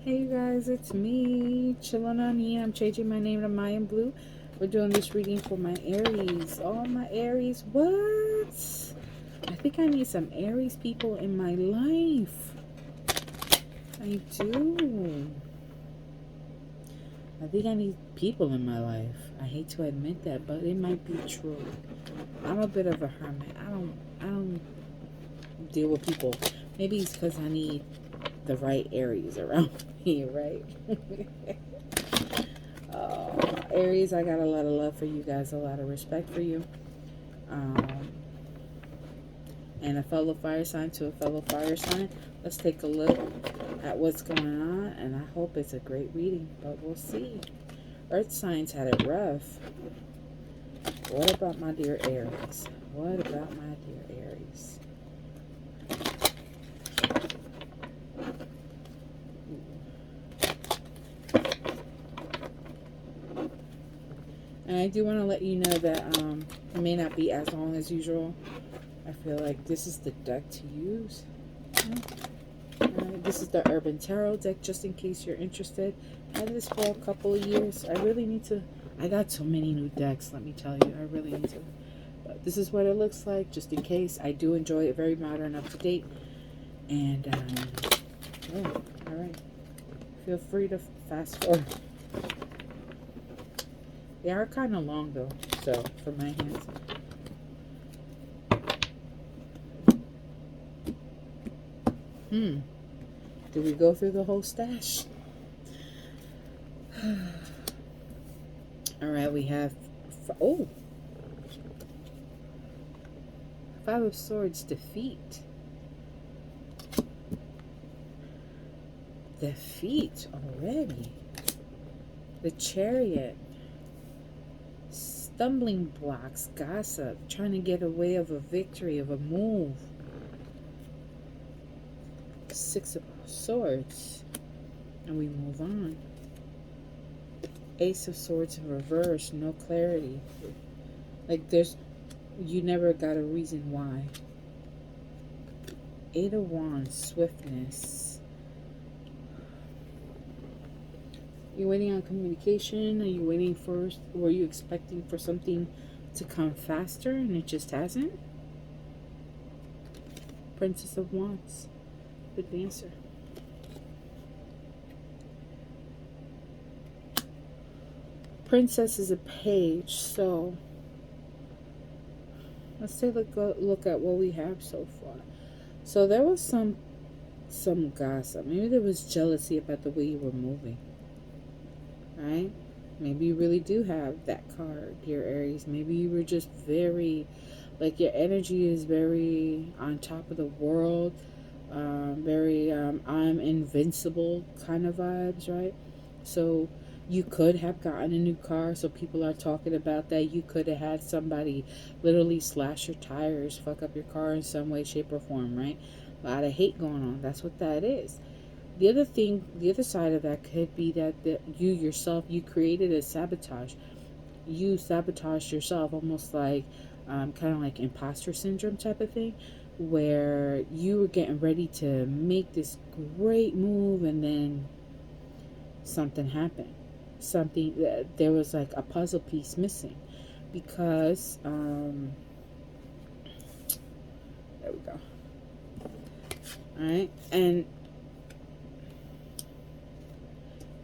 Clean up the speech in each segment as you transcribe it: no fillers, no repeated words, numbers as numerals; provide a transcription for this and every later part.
Hey you guys, it's me, chilling on here. I'm changing my name to Mayan-Blu. We're doing this reading for my Aries. All my Aries, what? I think I need some Aries people in my life. I do. I think I need people in my life. I hate to admit that, but it might be true. I'm a bit of a hermit. I don't deal with people. Maybe it's because I need the right Aries around me, right? Aries, I got a lot of love for you guys, a lot of respect for you. Um, and a fellow fire sign to a fellow fire sign. Let's take a look at what's going on, and I hope it's a great reading, but we'll see. Earth signs had it rough. What about my dear Aries? What about my dear Aries? And I do want to let you know that it may not be as long as usual. I feel like this is the deck to use. This is the Urban Tarot deck, just in case you're interested. I had this for a couple of years. I really need to. I got so many new decks, let me tell you. I really need to. But this is what it looks like, just in case. I do enjoy it. Very modern, up to date. And, oh, all right. Feel free to fast forward. They are kind of long, though, so for my hands. Did we go through the whole stash? All right, we have... Oh! Five of Swords, defeat. Defeat already. The Chariot. Stumbling blocks, gossip, trying to get away of a victory, of a move. Six of Swords. And we move on. Ace of Swords in reverse, no clarity. Like you never got a reason why. Eight of Wands, swiftness. You waiting on communication? Are you waiting for, were you expecting for something to come faster and it just hasn't? Princess of Wands, good answer. Princess is a page, so let's take a look at what we have so far. So there was some gossip. Maybe there was jealousy about the way you were moving. Right? Maybe you really do have that card, dear Aries. Maybe you were just very, like, your energy is very on top of the world, very I'm invincible kind of vibes, right? So you could have gotten a new car, so people are talking about that. You could have had somebody literally slash your tires, fuck up your car in some way, shape, or form, right? A lot of hate going on. That's what that is. The other thing, the other side of that could be that you yourself, you created a sabotage. You sabotaged yourself, almost like kind of like imposter syndrome type of thing, where you were getting ready to make this great move and then something happened. Something, there was like a puzzle piece missing because, there we go. All right. And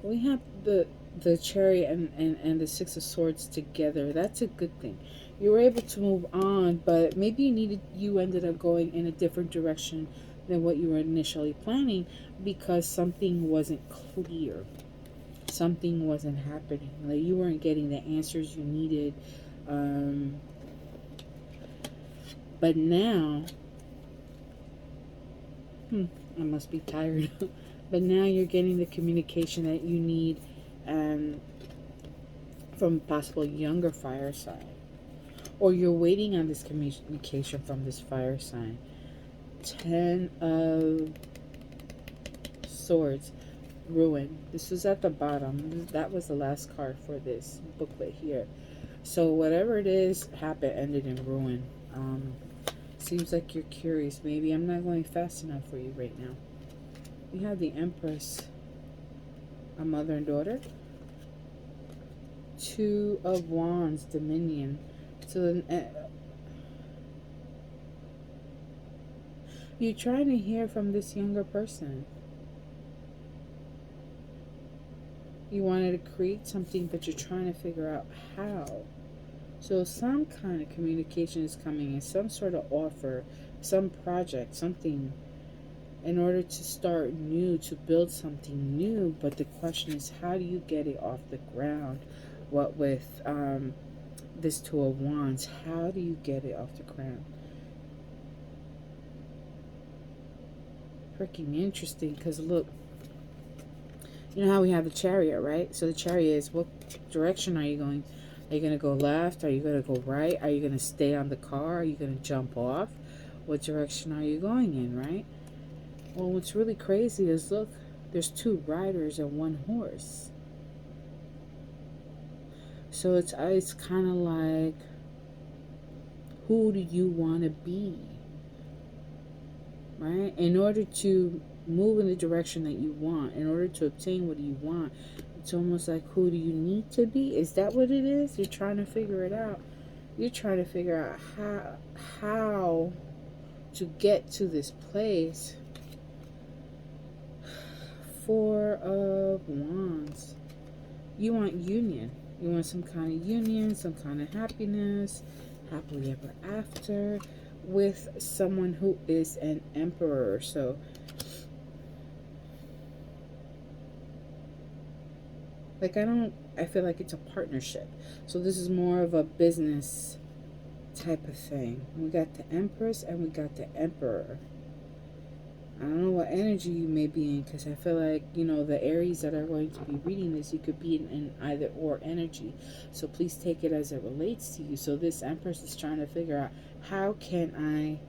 we have the Chariot and the Six of Swords together. That's a good thing. You were able to move on, but maybe you ended up going in a different direction than what you were initially planning because something wasn't clear. Something wasn't happening. Like you weren't getting the answers you needed. But now, I must be tired. But now you're getting the communication that you need from a possible younger fire sign. Or you're waiting on this communication from this fire sign. 10 of Swords, ruin. This was at the bottom. That was the last card for this booklet here. So whatever it is ended in ruin. Seems like you're curious. Maybe I'm not going fast enough for you right now. We have the Empress. a mother and daughter. Two of Wands, Dominion. So you're trying to hear from this younger person. You wanted to create something, but you're trying to figure out how. So some kind of communication is coming in, some sort of offer, some project, something in order to start new, to build something new. But the question is, how do you get it off the ground? What with this Two of Wands, how do you get it off the ground? Freaking interesting, because look, you know how we have the Chariot, right? So the Chariot is, what direction are you going? Are you going to go left? Are you going to go right? Are you going to stay on the car? Are you going to jump off? What direction are you going in, right? Well, what's really crazy is, look, there's two riders and one horse. So it's kind of like, who do you want to be? Right? In order to move in the direction that you want, in order to obtain what you want, it's almost like, who do you need to be? Is that what it is? You're trying to figure it out. You're trying to figure out how to get to this place. Four of Wands. You want union. You want some kind of union, some kind of happiness, happily ever after, with someone who is an emperor. So like, I feel like it's a partnership. So this is more of a business type of thing. We got the Empress and we got the Emperor. I don't know what energy you may be in, because I feel like, you know, the Aries that are going to be reading this, you could be in either or energy. So please take it as it relates to you. So this Empress is trying to figure out, how can I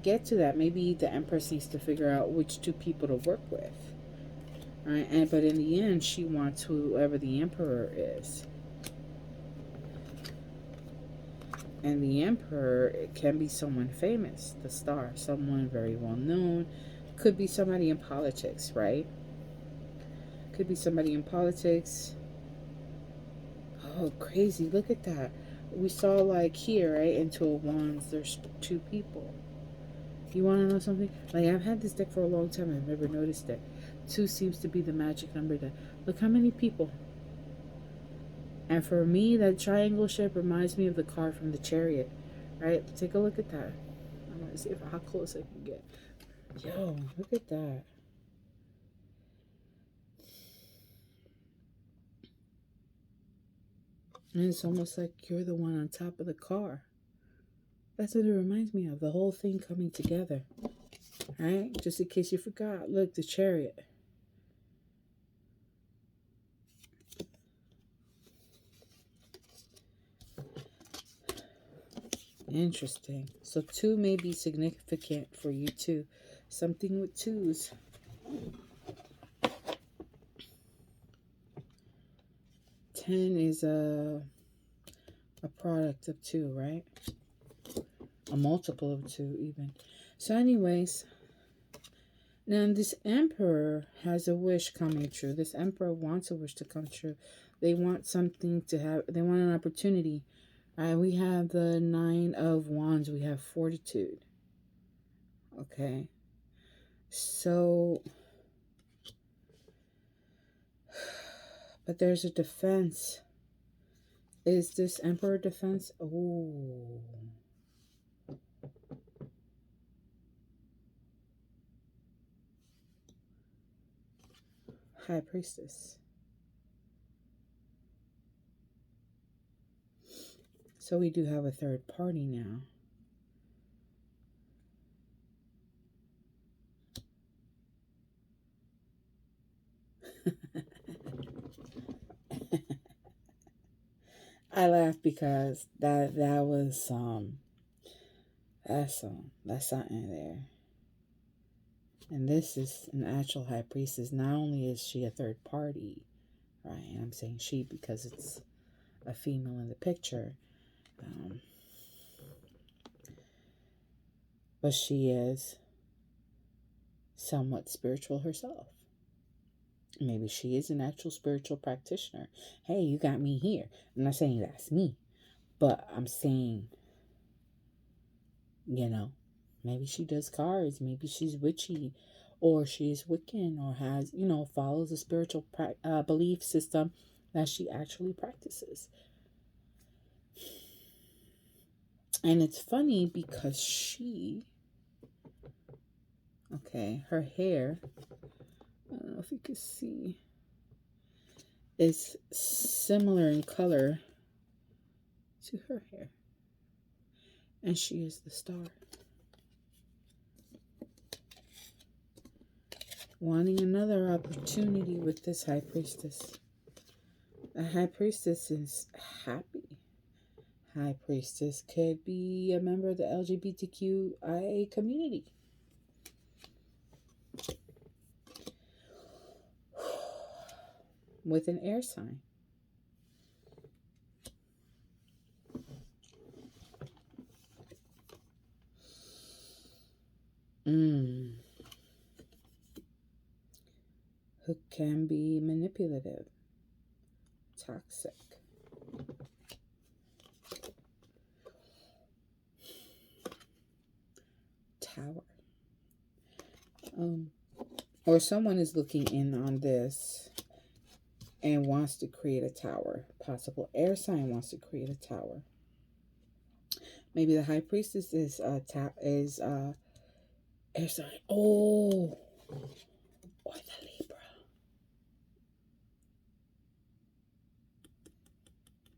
get to that? Maybe the Empress needs to figure out which two people to work with. Right? But in the end, she wants whoever the Emperor is. And the Emperor, it can be someone famous, the star, someone very well known. Could be somebody in politics, right? Could be somebody in politics. Oh, crazy. Look at that. We saw, like, here, right, in Two of Wands, there's two people. You want to know something? Like, I've had this deck for a long time. I've never noticed it. Two seems to be the magic number there. Look how many people. And for me, that triangle shape reminds me of the car from the Chariot. Right? Take a look at that. I'm going to see how close I can get. Yo, look at that. And it's almost like you're the one on top of the car. That's what it reminds me of. The whole thing coming together. Right? Just in case you forgot. Look, the Chariot. Interesting. So two may be significant for you too. Something with twos. Ten is a product of two, right? A multiple of two even. So anyways, now this Emperor has a wish coming true. This Emperor wants a wish to come true. They want something to have, they want an opportunity. We have the Nine of Wands. We have fortitude. Okay. So, but there's a defense. Is this Emperor defense? Oh. High Priestess. So we do have a third party now. I laugh because that's something there. And this is an actual High Priestess. Not only is she a third party, right? And I'm saying she because it's a female in the picture. But she is somewhat spiritual herself. Maybe she is an actual spiritual practitioner. Hey, you got me here. I'm not saying that's me, but I'm saying, you know, maybe she does cards. Maybe she's witchy, or she's Wiccan, or has, follows a spiritual belief system that she actually practices. And it's funny because her hair, I don't know if you can see, is similar in color to her hair. And she is the star. Wanting another opportunity with this high priestess. The high priestess is happy. High priestess could be a member of the LGBTQIA community. With an air sign. Who can be manipulative, toxic. Tower. Or someone is looking in on this and wants to create a tower. Possible air sign wants to create a tower. Maybe the high priestess is air sign. Oh, or the Libra.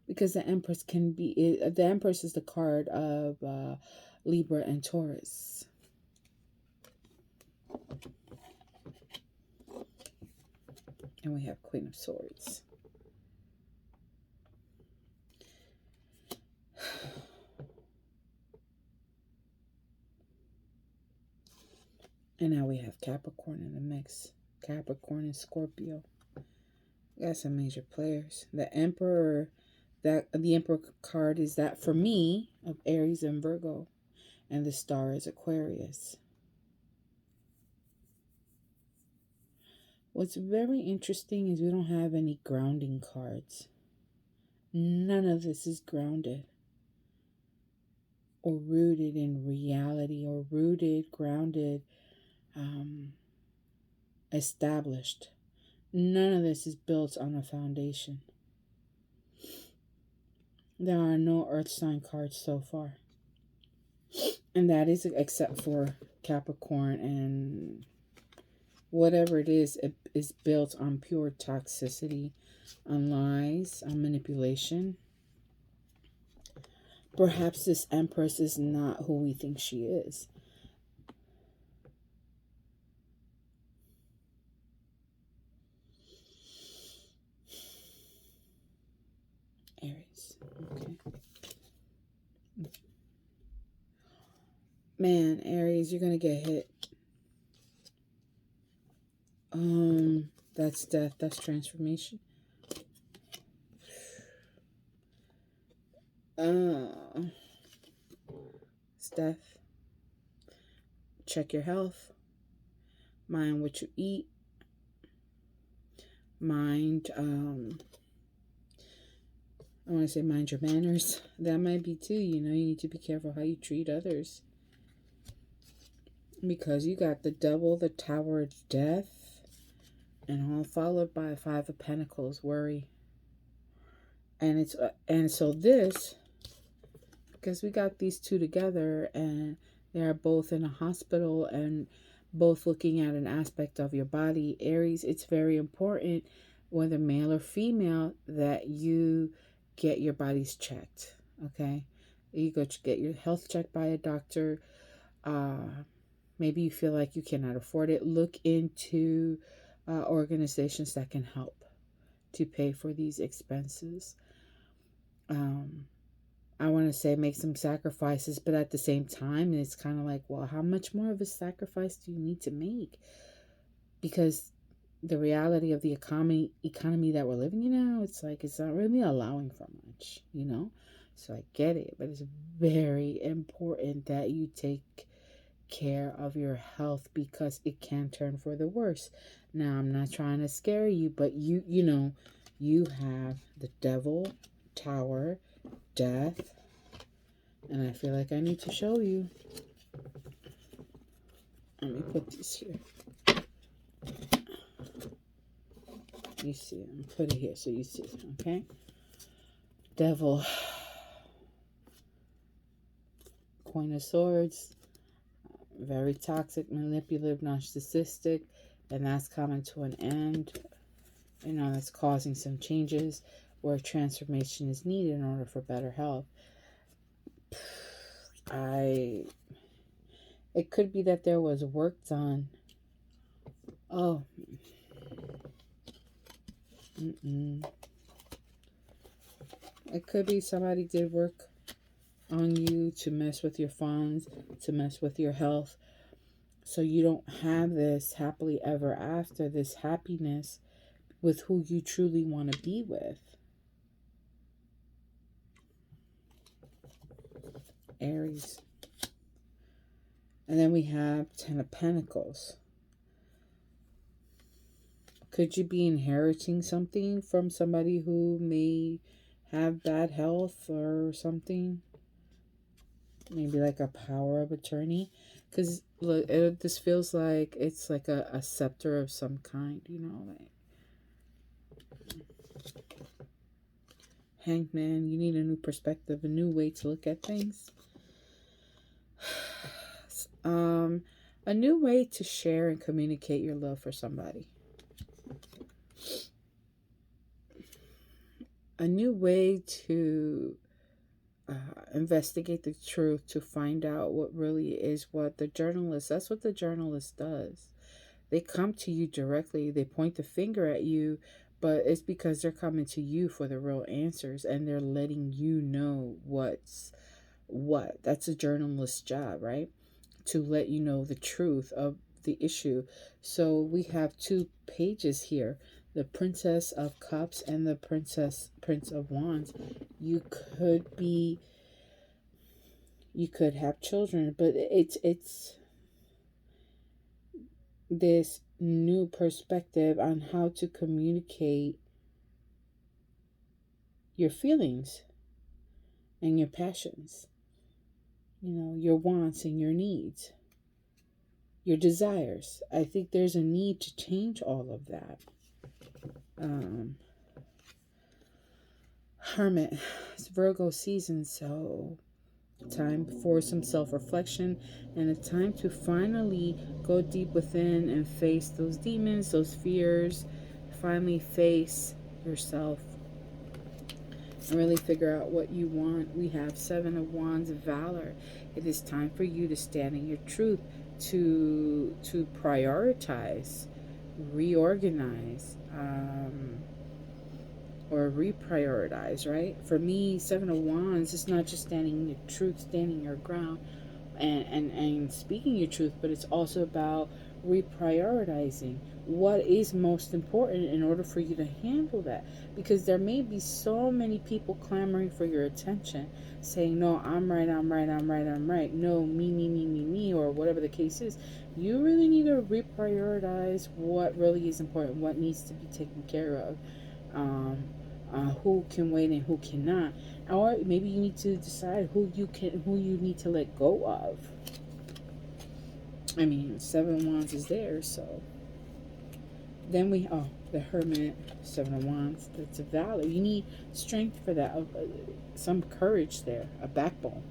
Because the Empress can be, the Empress is the card of Libra and Taurus. And we have Queen of Swords. And now we have Capricorn in the mix. Capricorn and Scorpio. We got some major players. The Emperor, the Emperor card is that for me of Aries and Virgo. And the star is Aquarius. What's very interesting is we don't have any grounding cards. None of this is grounded or rooted in reality or rooted, grounded, established. None of this is built on a foundation. There are no earth sign cards so far. And that is except for Capricorn, and whatever it is built on pure toxicity, on lies, on manipulation. Perhaps this Empress is not who we think she is. Aries. Okay. Man, Aries, you're going to get hit. That's death. That's transformation. It's death. Check your health. Mind what you eat. Mind, I want to say mind your manners. That might be too, you need to be careful how you treat others. Because you got the double, the Tower of Death, and all followed by a Five of Pentacles, worry. And so this, because we got these two together, and they are both in a hospital and both looking at an aspect of your body. Aries, it's very important, whether male or female, that you get your bodies checked. Okay, you go to get your health checked by a doctor. Maybe you feel like you cannot afford it. Look into organizations that can help to pay for these expenses. I want to say make some sacrifices, but at the same time, it's kind of like, well, how much more of a sacrifice do you need to make? Because the reality of the economy that we're living in now, it's like it's not really allowing for much, So I get it, but it's very important that you take care of your health because it can turn for the worse. Now, I'm not trying to scare you, but you know, you have the devil, tower, death, and I feel like I need to show you. Let me put this here. You see it. I'm put it here so you see it, okay? Devil, Queen of Swords, very toxic, manipulative, narcissistic, and that's coming to an end. You know, that's causing some changes where transformation is needed in order for better health. It could be that there was work done. Oh. It could be somebody did work on you to mess with your funds, to mess with your health. So you don't have this happily ever after, this happiness with who you truly want to be with. Aries. And then we have Ten of Pentacles. Could you be inheriting something from somebody who may have bad health or something? Maybe like a power of attorney. Because look, this feels like it's like a scepter of some kind, you know, like Hanged Man. You need a new perspective, a new way to look at things. A new way to share and communicate your love for somebody. A new way to investigate the truth, to find out what really is what the journalist, that's what the journalist does. They come to you directly, they point the finger at you, but it's because they're coming to you for the real answers and they're letting you know what's what. That's a journalist's job, right? To let you know the truth of the issue. So we have two pages here, the Princess of Cups and the Prince of Wands. You could have children, but it's this new perspective on how to communicate your feelings and your passions, you know, your wants and your needs, your desires. I think there's a need to change all of that. Hermit, it's Virgo season, so time for some self-reflection and a time to finally go deep within and face those demons, those fears. Finally face yourself and really figure out what you want. We have Seven of Wands of Valor. It is time for you to stand in your truth, to prioritize, reorganize, or reprioritize, right? For me, Seven of Wands is not just standing in your truth, standing your ground and speaking your truth, but it's also about reprioritizing what is most important in order for you to handle that. Because there may be so many people clamoring for your attention, saying, no, I'm right, I'm right, I'm right, I'm right. No, me, or whatever the case is. You really need to reprioritize what really is important, what needs to be taken care of. Who can wait and who cannot, or maybe you need to decide who you need to let go of. I mean, Seven of Wands is there, so then the Hermit, Seven of Wands. It's a valor. You need strength for that, some courage there, a backbone.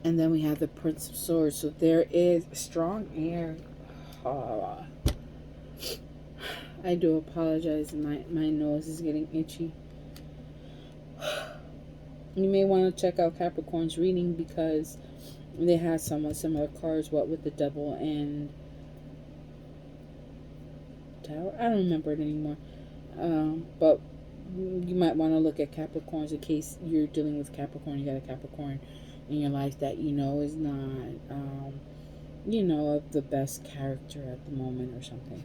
And then we have the Prince of Swords. So there is strong air. I do apologize. My nose is getting itchy. You may want to check out Capricorn's reading because they have somewhat similar cards. What with the Devil and Tower? I don't remember it anymore. But you might want to look at Capricorns in case you're dealing with Capricorn. You got a Capricorn in your life that you know is not, of the best character at the moment or something.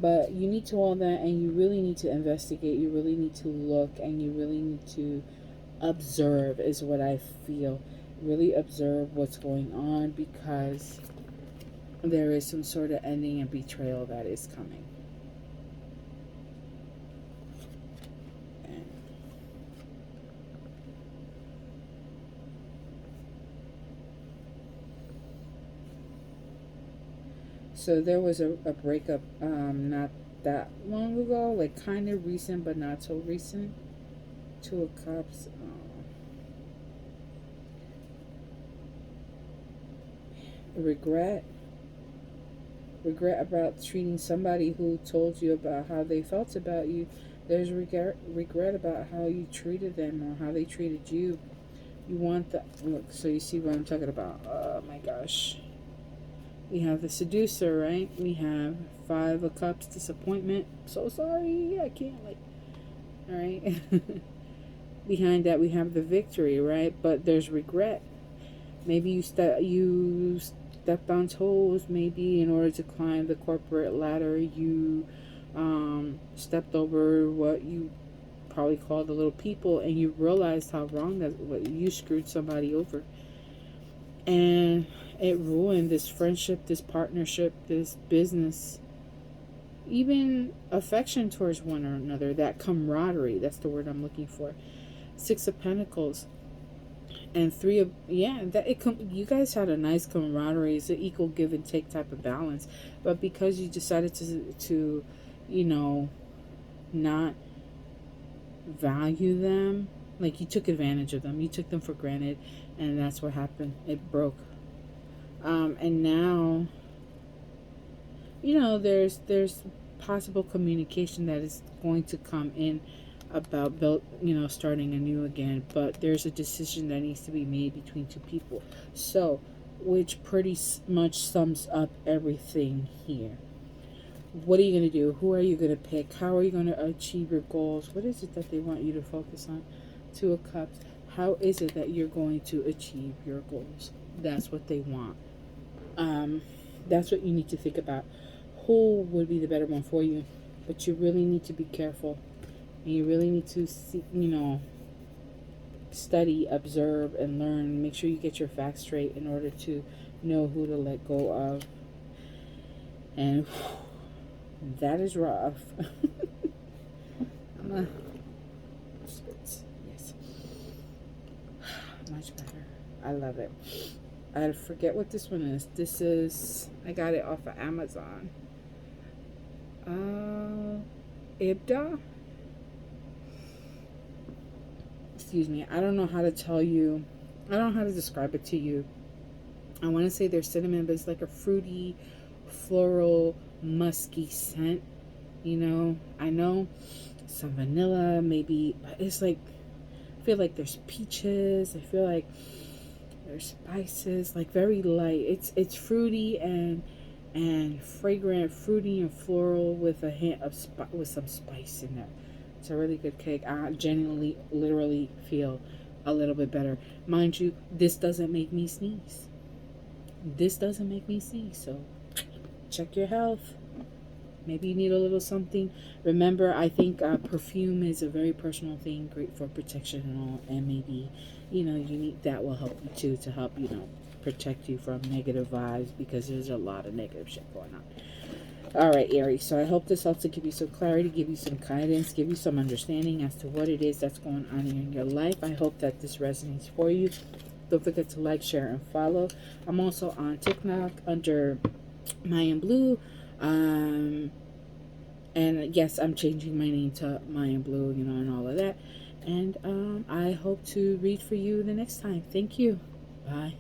But you need to all that, and you really need to investigate. You really need to look, and you really need to observe is what I feel. Really observe what's going on, because there is some sort of ending and betrayal that is coming. And so there was a breakup not that long ago, like kind of recent but not so recent. Two of Cups. Regret. Regret about treating somebody who told you about how they felt about you. There's regret about how you treated them or how they treated you. You want the look. So you see what I'm talking about. Oh my gosh. We have the seducer, right? We have Five of Cups, disappointment. So sorry, I can't like. All right. Behind that, we have the victory, right? But there's regret. Maybe you stepped on toes. Maybe in order to climb the corporate ladder, you stepped over what you probably called the little people, and you realized how wrong that what you screwed somebody over, and it ruined this friendship, this partnership, this business, even affection towards one another. That camaraderie. That's the word I'm looking for. Six of Pentacles and Three of that you guys had a nice camaraderie. It's an equal give and take type of balance, but because you decided to you know not value them, like you took advantage of them, you took them for granted, and that's what happened. It broke. And now there's possible communication that is going to come in about starting anew again, but there's a decision that needs to be made between two people, so which pretty much sums up everything here. What are you going to do? Who are you going to pick? How are you going to achieve your goals? What is it that they want you to focus on? Two of Cups. How is it that you're going to achieve your goals? That's what they want. That's what you need to think about. Who would be the better one for you? But you really need to be careful. And you really need to see, study, observe, and learn. Make sure you get your facts straight in order to know who to let go of. And that is rough. Yes. Much better. I love it. I forget what this one is. This is, I got it off of Amazon. Ibda? Excuse me. I don't know how to tell you. I don't know how to describe it to you. I want to say there's cinnamon, but it's like a fruity, floral, musky scent. I know some vanilla, maybe, but it's like, I feel like there's peaches. I feel like there's spices, like very light. It's fruity and fragrant, fruity and floral with a hint of with some spice in there. It's a really good cake. I genuinely, literally feel a little bit better. Mind you, this doesn't make me sneeze. This doesn't make me sneeze, so check your health. Maybe you need a little something. Remember, I think perfume is a very personal thing, great for protection and all. And maybe, you need that will help you too, to help, protect you from negative vibes, because there's a lot of negative shit going on. All right, Aries. So I hope this helps to give you some clarity, give you some guidance, give you some understanding as to what it is that's going on in your life. I hope that this resonates for you. Don't forget to like, share, and follow. I'm also on TikTok under Mayan-Blu. And yes, I'm changing my name to Mayan-Blu, and all of that. And I hope to read for you the next time. Thank you. Bye.